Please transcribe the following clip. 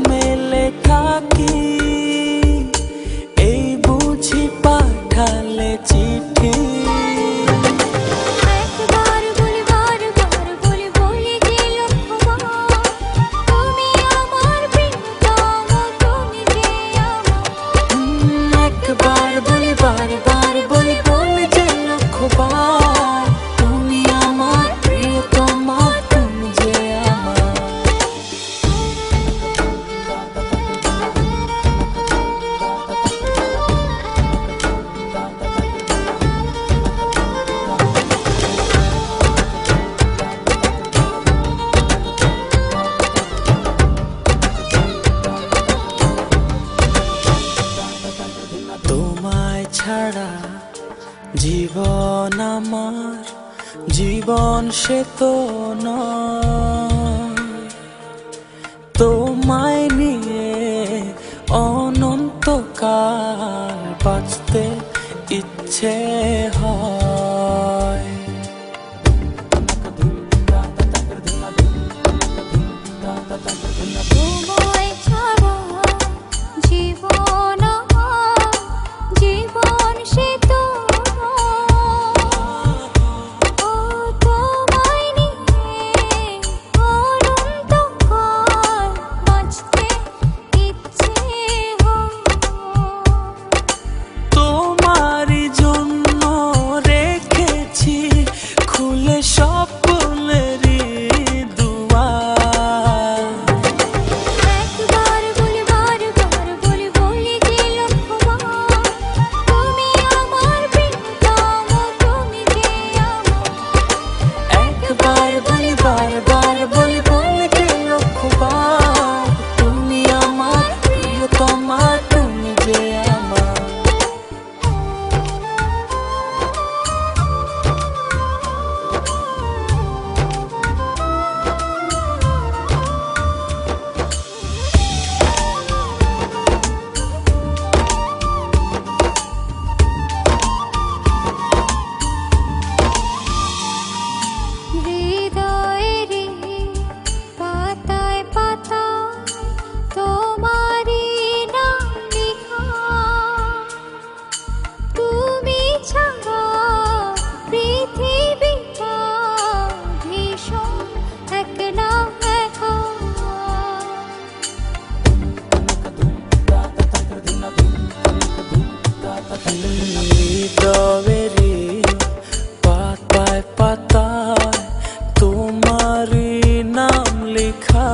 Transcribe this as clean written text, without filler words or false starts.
মেলে থাকি, এই বুঝি পাঠালে চিঠি। একবার বলি বারবার বলি বলি যে লক্ষবার, তুমি আমার প্রিয়তমা, তুমি যে আমার। তোমায় ছাড়া জীবন আমার, জীবন সে তো নয়। তোমায় নিয়ে অনন্তকাল বাঁচতে ইচ্ছে হয়। তোমায় ছাড়া জীবন আমার, জীবন সে তো ও তোমায় নিয়ে অনন্তকাল বাঁচতে ইচ্ছে হয়। তোমারই জন্য রেখেছি খুলে স্বপ্নেরই দুয়ার। একবার বলি বারবার বলি বলি যে লক্ষবার, তুমি আমার প্রিয়তমা, তুমি যে আমার। একবার বলি বারবার বলি বলি যে লক্ষবার, তুমি আমার প্রিয়তমা, তুমি যে আমার। হৃদয়েরই পাতায় পাতায় তোমারই নাম লেখা, তুমি ছাড়া পৃথিবীটা ভীষণ একলা একা। হৃদয়েরই পাতায় পাতায় তোমারই নাম লেখা।